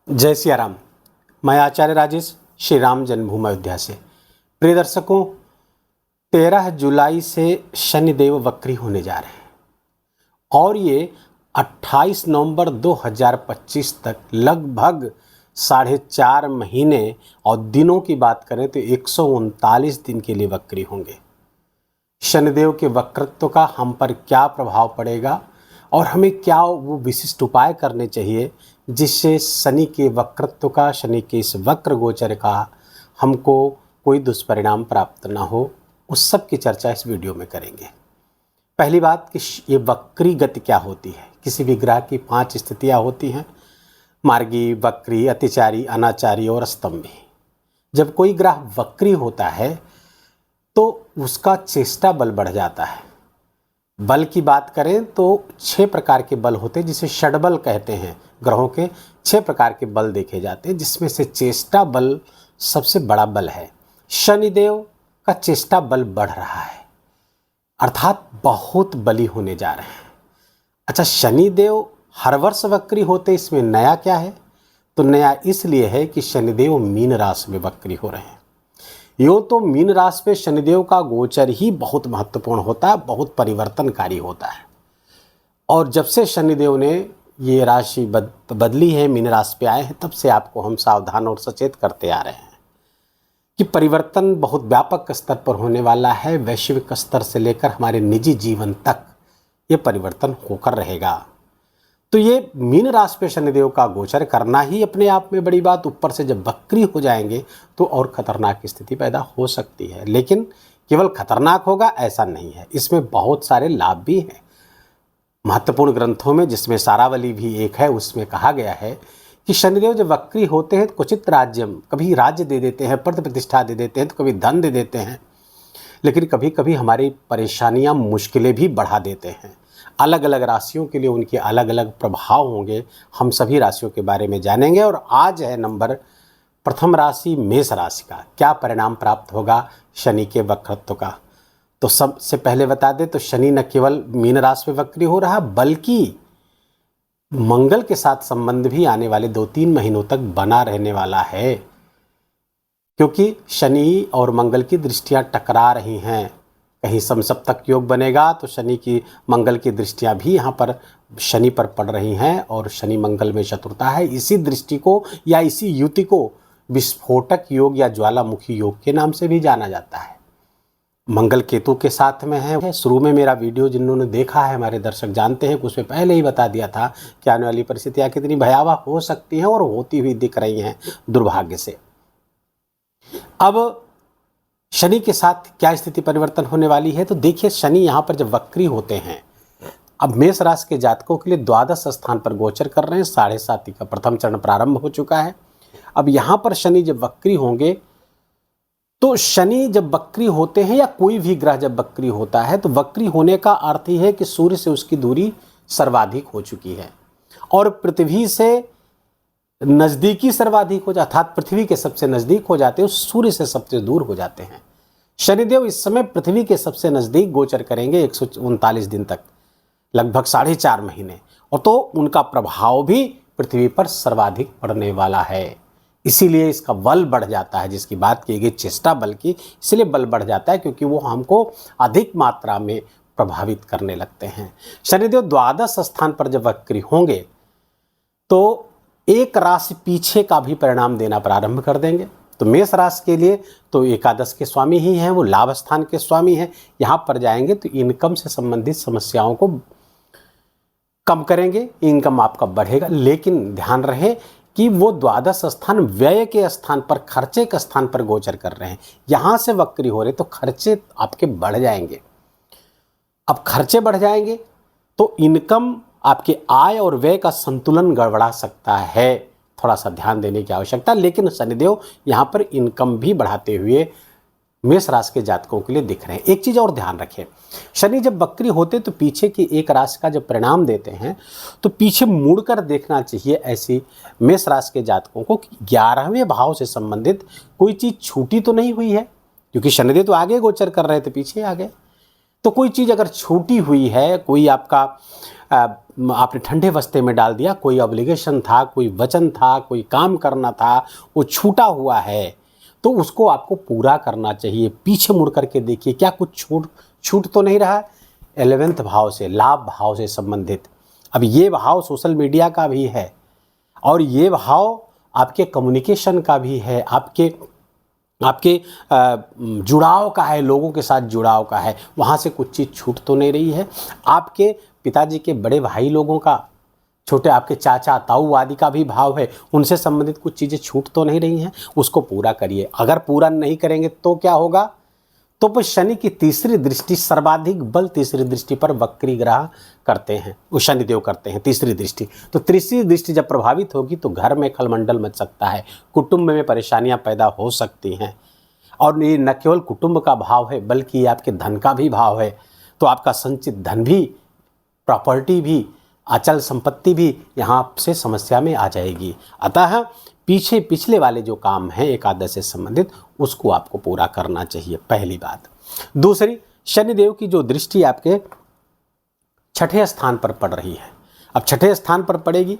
जय सिया राम। मैं आचार्य राजेश श्री राम जन्मभूमि अयोध्या से। प्रिय दर्शकों, 13 जुलाई से शनिदेव वक्री होने जा रहे हैं और ये 28 नवंबर 2025 तक लगभग 4.5 महीने और दिनों की बात करें तो 139 दिन के लिए वक्री होंगे। शनिदेव के वक्रत्व का हम पर क्या प्रभाव पड़ेगा और हमें क्या वो विशिष्ट उपाय करने चाहिए जिससे शनि के वक्रत्व का, शनि के इस वक्र गोचर का हमको कोई दुष्परिणाम प्राप्त ना हो, उस सब की चर्चा इस वीडियो में करेंगे। पहली बात कि ये वक्री गति क्या होती है। किसी भी ग्रह की 5 स्थितियाँ होती हैं: मार्गी, वक्री, अतिचारी, अनाचारी और स्तंभी। जब कोई ग्रह वक्री होता है तो उसका चेष्टा बल बढ़ जाता है। बल की बात करें तो 6 प्रकार के बल होते हैं जिसे षडबल कहते हैं। ग्रहों के 6 प्रकार के बल देखे जाते हैं जिसमें से चेष्टा बल सबसे बड़ा बल है। शनिदेव का चेष्टा बल बढ़ रहा है, अर्थात बहुत बली होने जा रहे हैं। अच्छा, शनिदेव हर वर्ष वक्री होते, इसमें नया क्या है? तो नया इसलिए है कि शनिदेव मीन राशि में वक्री हो रहे हैं। यूँ तो मीन राशि पे शनिदेव का गोचर ही बहुत महत्वपूर्ण होता है, बहुत परिवर्तनकारी होता है। और जब से शनिदेव ने ये राशि बदली है, मीन राशि पे आए हैं, तब से आपको हम सावधान और सचेत करते आ रहे हैं कि परिवर्तन बहुत व्यापक स्तर पर होने वाला है। वैश्विक स्तर से लेकर हमारे निजी जीवन तक ये परिवर्तन होकर रहेगा। तो ये मीन राशि पे शनिदेव का गोचर करना ही अपने आप में बड़ी बात। ऊपर से जब वक्री हो जाएंगे तो और खतरनाक स्थिति पैदा हो सकती है। लेकिन केवल खतरनाक होगा ऐसा नहीं है, इसमें बहुत सारे लाभ भी हैं। महत्वपूर्ण ग्रंथों में, जिसमें सारावली भी एक है, उसमें कहा गया है कि शनिदेव जब वक्री होते हैं तो क्वचित राज्यम, कभी राज्य दे देते हैं, पद प्रतिष्ठा दे देते हैं, तो कभी धन दे देते हैं, लेकिन कभी कभी हमारी परेशानियां, मुश्किलें भी बढ़ा देते हैं। अलग अलग राशियों के लिए उनके अलग अलग प्रभाव होंगे। हम सभी राशियों के बारे में जानेंगे। और आज है नंबर प्रथम राशि मेष राशि का। क्या परिणाम प्राप्त होगा शनि के वक्रत्व का? तो सबसे पहले बता दें तो शनि न केवल मीन राशि में वक्री हो रहा बल्कि मंगल के साथ संबंध भी आने वाले 2-3 महीनों तक बना रहने वाला है, क्योंकि शनि और मंगल की दृष्टियां टकरा रही हैं। कहीं समसप्तक योग बनेगा तो शनि की, मंगल की दृष्टियां भी यहाँ पर शनि पर पड़ रही हैं और शनि मंगल में शत्रुता है। इसी दृष्टि को या इसी युति को विस्फोटक योग या ज्वालामुखी योग के नाम से भी जाना जाता है। मंगल केतु के साथ में है। शुरू में मेरा वीडियो जिन्होंने देखा है, हमारे दर्शक जानते हैं कि उसमें पहले ही बता दिया था कि आने वाली परिस्थितियाँ कितनी भयावह हो सकती हैं और होती हुई दिख रही हैं दुर्भाग्य से। अब शनि के साथ क्या स्थिति परिवर्तन होने वाली है? तो देखिए, शनि यहाँ पर जब वक्री होते हैं, अब मेष राशि के जातकों के लिए द्वादश स्थान पर गोचर कर रहे हैं। 7.5 का प्रथम चरण प्रारंभ हो चुका है। अब यहाँ पर शनि जब वक्री होंगे तो शनि जब वक्री होते हैं या कोई भी ग्रह जब वक्री होता है तो वक्री होने का अर्थ ही है कि सूर्य से उसकी दूरी सर्वाधिक हो चुकी है और पृथ्वी से नज़दीकी सर्वाधिक हो जाता, अर्थात पृथ्वी के सबसे नज़दीक हो जाते हैं, सूर्य से सबसे दूर हो जाते हैं। शनिदेव इस समय पृथ्वी के सबसे नज़दीक गोचर करेंगे 139 दिन तक, लगभग 4.5 महीने, और तो उनका प्रभाव भी पृथ्वी पर सर्वाधिक पड़ने वाला है। इसीलिए इसका बल बढ़ जाता है, जिसकी बात की गई चेष्टा बल की, इसलिए बल बढ़ जाता है क्योंकि वो हमको अधिक मात्रा में प्रभावित करने लगते हैं। शनिदेव द्वादश स्थान पर जब वक्री होंगे तो एक राशि पीछे का भी परिणाम देना प्रारंभ कर देंगे। तो मेष राशि के लिए तो एकादश के स्वामी ही हैं, वो लाभ स्थान के स्वामी हैं। यहाँ पर जाएंगे तो इनकम से संबंधित समस्याओं को कम करेंगे, इनकम आपका बढ़ेगा। लेकिन ध्यान रहे कि वो द्वादश स्थान व्यय के स्थान पर, खर्चे के स्थान पर गोचर कर रहे हैं। यहाँ से वक्री हो रहे तो खर्चे आपके बढ़ जाएंगे। अब खर्चे बढ़ जाएंगे तो इनकम, आपके आय और व्यय का संतुलन गड़बड़ा सकता है। थोड़ा सा ध्यान देने की आवश्यकता। लेकिन शनिदेव यहाँ पर इनकम भी बढ़ाते हुए मेष राशि के जातकों के लिए दिख रहे हैं। एक चीज़ और ध्यान रखें, शनि जब वक्री होते तो पीछे की एक राशि का जब परिणाम देते हैं तो पीछे मुड़कर देखना चाहिए ऐसी मेष राशि के जातकों को कि 11वें भाव से संबंधित कोई चीज़ छूटी तो नहीं हुई है, क्योंकि शनिदेव तो आगे गोचर कर रहे थे, पीछे आ गए। तो कोई चीज़ अगर छूटी हुई है, कोई आपका आपने ठंडे बस्ते में डाल दिया, कोई ऑब्लिगेशन था, कोई वचन था, कोई काम करना था, वो छूटा हुआ है, तो उसको आपको पूरा करना चाहिए। पीछे मुड़ करके देखिए क्या कुछ छूट तो नहीं रहा है। 11वें भाव से, लाभ भाव से संबंधित, अब ये भाव सोशल मीडिया का भी है और ये भाव आपके कम्युनिकेशन का भी है, आपके जुड़ाव का है, लोगों के साथ जुड़ाव का है। वहाँ से कुछ चीज़ छूट तो नहीं रही है। आपके पिताजी के बड़े भाई लोगों का, छोटे आपके चाचा ताऊ आदि का भी भाव है, उनसे संबंधित कुछ चीज़ें छूट तो नहीं रही हैं, उसको पूरा करिए। अगर पूरा नहीं करेंगे तो क्या होगा, तो फिर शनि की तीसरी दृष्टि, सर्वाधिक बल तीसरी दृष्टि पर वक्री ग्रह करते हैं, वो शनिदेव करते हैं तीसरी दृष्टि। तो तीसरी दृष्टि जब प्रभावित होगी तो घर में खलमंडल मच सकता है, कुटुंब में परेशानियां पैदा हो सकती हैं। और ये न केवल कुटुंब का भाव है बल्कि आपके धन का भी भाव है। तो आपका संचित धन भी, प्रॉपर्टी भी, अचल संपत्ति भी यहाँ से समस्या में आ जाएगी। अतः पिछले वाले जो काम हैं एकादश से संबंधित, उसको आपको पूरा करना चाहिए, पहली बात। दूसरी, शनिदेव की जो दृष्टि आपके छठे स्थान पर पड़ रही है। अब छठे स्थान पर पड़ेगी,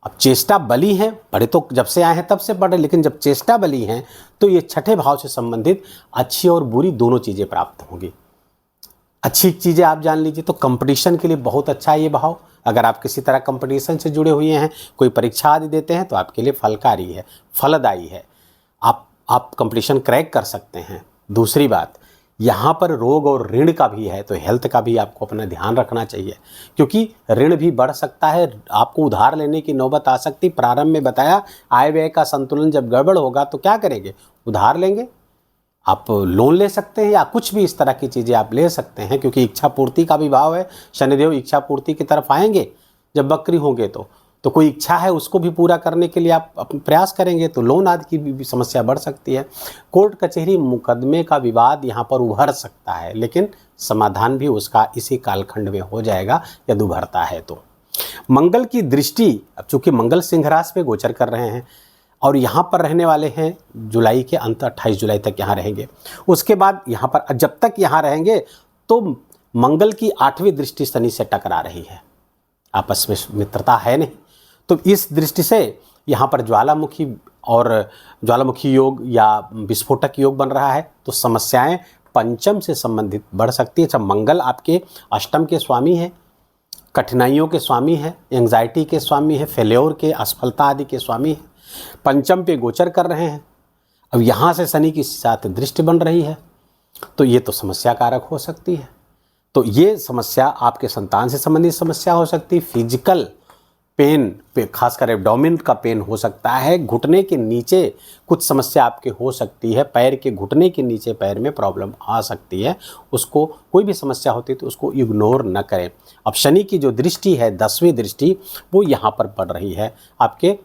अब चेष्टा बली है, पढ़े तो जब से आए हैं तब से पढ़े, लेकिन जब चेष्टा बली हैं तो ये छठे भाव से संबंधित अच्छी और बुरी दोनों चीज़ें प्राप्त होंगी। अच्छी चीज़ें आप जान लीजिए तो कंपटीशन के लिए बहुत अच्छा है ये भाव। अगर आप किसी तरह कंपटीशन से जुड़े हुए हैं, कोई परीक्षा आदि देते हैं, तो आपके लिए फलकारी है, फलदायी है। आप कंपटीशन क्रैक कर सकते हैं। दूसरी बात, यहाँ पर रोग और ऋण का भी है, तो हेल्थ का भी आपको अपना ध्यान रखना चाहिए, क्योंकि ऋण भी बढ़ सकता है, आपको उधार लेने की नौबत आ सकती। प्रारंभ में बताया, आय व्यय का संतुलन जब गड़बड़ होगा तो क्या करेंगे, उधार लेंगे, आप लोन ले सकते हैं या कुछ भी इस तरह की चीज़ें आप ले सकते हैं, क्योंकि इच्छा पूर्ति का भी भाव है। शनिदेव इच्छा पूर्ति की तरफ आएंगे जब वक्री होंगे तो कोई इच्छा है उसको भी पूरा करने के लिए आप प्रयास करेंगे, तो लोन आदि की भी समस्या बढ़ सकती है। कोर्ट कचहरी मुकदमे का विवाद यहाँ पर उभर सकता है, लेकिन समाधान भी उसका इसी कालखंड में हो जाएगा यदि उभरता है तो। मंगल की दृष्टि, अब चूंकि मंगल सिंह राशि पे गोचर कर रहे हैं और यहाँ पर रहने वाले हैं जुलाई के अंत, 28 जुलाई तक यहाँ रहेंगे। उसके बाद यहाँ पर जब तक यहाँ रहेंगे तो मंगल की 8वीं दृष्टि शनि से टकरा रही है, आपस में मित्रता है नहीं। तो इस दृष्टि से यहाँ पर ज्वालामुखी योग या विस्फोटक योग बन रहा है, तो समस्याएं पंचम से संबंधित बढ़ सकती है। जब मंगल आपके अष्टम के स्वामी है, कठिनाइयों के स्वामी है, एंग्जाइटी के स्वामी है, फेल्योर के, असफलता आदि के स्वामी है, पंचम पे गोचर कर रहे हैं। अब यहाँ से शनि की साथ दृष्टि बन रही है, तो ये तो समस्या कारक हो सकती है। तो ये समस्या आपके संतान से संबंधित समस्या हो सकती है, फिजिकल पेन पे, खासकर एब्डोमेन का पेन हो सकता है, घुटने के नीचे कुछ समस्या आपके हो सकती है, पैर के घुटने के नीचे पैर में प्रॉब्लम आ सकती है। उसको कोई भी समस्या होती है तो उसको इग्नोर न करें। अब शनि की जो दृष्टि है 10वीं दृष्टि, वो यहाँ पर पड़ रही है आपके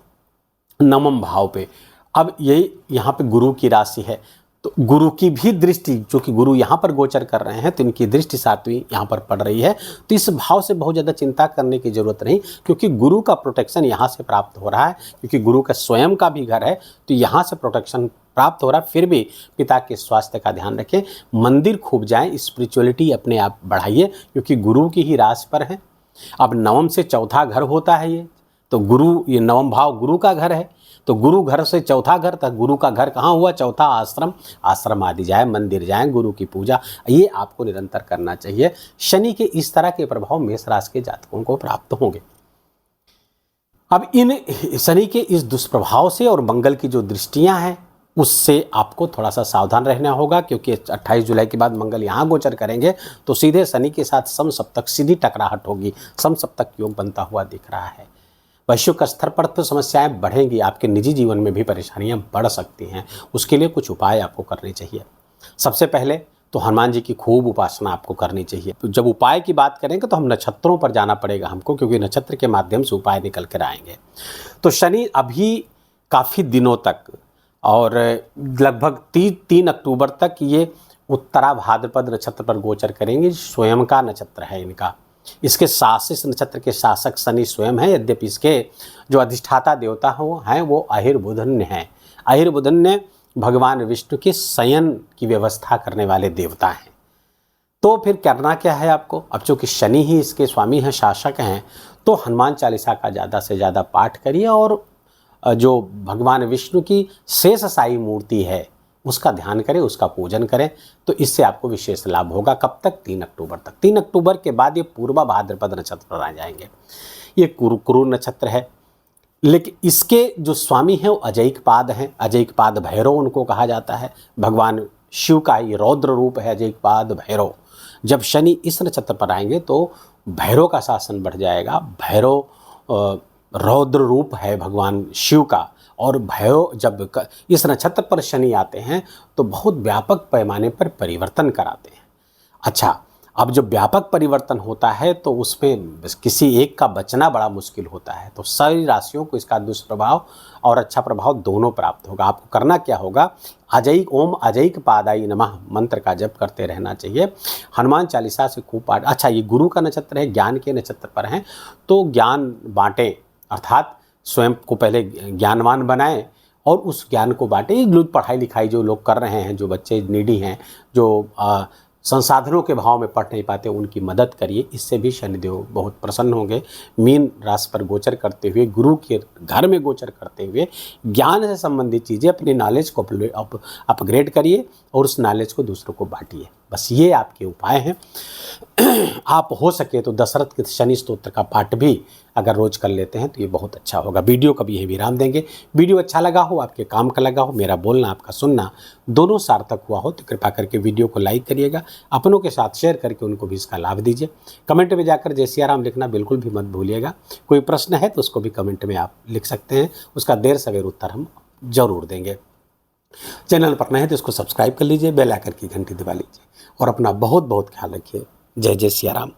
9वें भाव पे। अब यही यहाँ पे गुरु की राशि है, तो गुरु की भी दृष्टि, जो कि गुरु यहाँ पर गोचर कर रहे हैं, तो इनकी दृष्टि 7वीं यहाँ पर पड़ रही है। तो इस भाव से बहुत ज़्यादा चिंता करने की जरूरत नहीं, क्योंकि गुरु का प्रोटेक्शन यहाँ से प्राप्त हो रहा है, क्योंकि गुरु का स्वयं का भी घर है, तो यहाँ से प्रोटेक्शन प्राप्त हो रहा है। फिर भी पिता के स्वास्थ्य का ध्यान रखें, मंदिर खूब जाएं, स्पिरिचुअलिटी अपने आप बढ़ाइए, क्योंकि गुरु की ही राशि पर है। अब 9वें से चौथा घर होता है ये, तो गुरु, ये 9वां भाव गुरु का घर है, तो गुरु घर से चौथा घर तक, गुरु का घर कहाँ हुआ, चौथा आश्रम आदि जाए, मंदिर जाएं, गुरु की पूजा, ये आपको निरंतर करना चाहिए। शनि के इस तरह के प्रभाव मेष राशि के जातकों को प्राप्त होंगे। अब इन शनि के इस दुष्प्रभाव से और मंगल की जो दृष्टियां हैं उससे आपको थोड़ा सा सावधान रहना होगा, क्योंकि 28 जुलाई के बाद मंगल यहाँ गोचर करेंगे तो सीधे शनि के साथ समसप्तक, सीधी टकराहट होगी, समसप्तक योग बनता हुआ दिख रहा है। वैश्विक स्तर पर तो समस्याएं बढ़ेंगी, आपके निजी जीवन में भी परेशानियां बढ़ सकती हैं। उसके लिए कुछ उपाय आपको करने चाहिए। सबसे पहले तो हनुमान जी की खूब उपासना आपको करनी चाहिए। तो जब उपाय की बात करेंगे तो हम नक्षत्रों पर जाना पड़ेगा हमको, क्योंकि नक्षत्र के माध्यम से उपाय निकल कर आएंगे। तो शनि अभी काफ़ी दिनों तक और लगभग 3 अक्टूबर तक ये उत्तरा भाद्रपद नक्षत्र पर गोचर करेंगे। स्वयं का नक्षत्र है इनका, इसके शासित नक्षत्र के शासक शनि स्वयं है, यद्यपि इसके जो अधिष्ठाता देवता हैं वो अहिर्बुधन्य हैं। अहिर्बुधन्य भगवान विष्णु के शयन की व्यवस्था करने वाले देवता हैं। तो फिर करना क्या है आपको, अब चूँकि शनि ही इसके स्वामी हैं, शासक हैं, तो हनुमान चालीसा का ज़्यादा से ज़्यादा पाठ करिए और जो भगवान विष्णु की शेषशायी मूर्ति है उसका ध्यान करें, उसका पूजन करें, तो इससे आपको विशेष लाभ होगा। कब तक? 3 अक्टूबर तक। 3 अक्टूबर के बाद ये पूर्वा भाद्रपद नक्षत्र पर आ जाएंगे। ये क्रूर नक्षत्र है, लेकिन इसके जो स्वामी हैं वो अजैकपाद हैं। अजैकपाद भैरव उनको कहा जाता है। भगवान शिव का ये रौद्र रूप है अजैकपाद भैरव। जब शनि इस नक्षत्र पर आएंगे तो भैरव का शासन बढ़ जाएगा। भैरव रौद्र रूप है भगवान शिव का, और भैरव जब इस नक्षत्र पर शनि आते हैं तो बहुत व्यापक पैमाने पर परिवर्तन कराते हैं। अच्छा, अब जब व्यापक परिवर्तन होता है तो उसमें किसी एक का बचना बड़ा मुश्किल होता है। तो सारी राशियों को इसका दुष्प्रभाव और अच्छा प्रभाव दोनों प्राप्त होगा। आपको करना क्या होगा, ओम अजैकपादाय नमः मंत्र का जप करते रहना चाहिए। हनुमान चालीसा से खूब पाठ। अच्छा, ये गुरु का नक्षत्र है, ज्ञान के नक्षत्र पर हैं, तो ज्ञान बांटें, अर्थात स्वयं को पहले ज्ञानवान बनाएं और उस ज्ञान को बांटें। लोग पढ़ाई लिखाई जो लोग कर रहे हैं, जो बच्चे नीडी हैं, जो संसाधनों के भाव में पढ़ नहीं पाते, उनकी मदद करिए। इससे भी शनिदेव बहुत प्रसन्न होंगे। मीन राशि पर गोचर करते हुए, गुरु के घर में गोचर करते हुए ज्ञान से संबंधित चीज़ें, अपनी नॉलेज को अपग्रेड करिए और उस नॉलेज को दूसरों को बांटिए। बस ये आपके उपाय हैं। आप हो सके तो दशरथ के शनि स्तोत्र का पाठ भी अगर रोज कर लेते हैं तो ये बहुत अच्छा होगा। वीडियो का भी यही विराम देंगे। वीडियो अच्छा लगा हो, आपके काम का लगा हो, मेरा बोलना आपका सुनना दोनों सार्थक हुआ हो तो कृपा करके वीडियो को लाइक करिएगा, अपनों के साथ शेयर करके उनको भी इसका लाभ दीजिए। कमेंट में जाकर जय सिया राम लिखना बिल्कुल भी मत भूलिएगा। कोई प्रश्न है तो उसको भी कमेंट में आप लिख सकते हैं, उसका देर सवेर उत्तर हम जरूर देंगे। चैनल पर नए हैं तो इसको सब्सक्राइब कर लीजिए, बेल आइकन की घंटी दबा लीजिए और अपना बहुत बहुत ख्याल रखिए। जय जय सिया राम।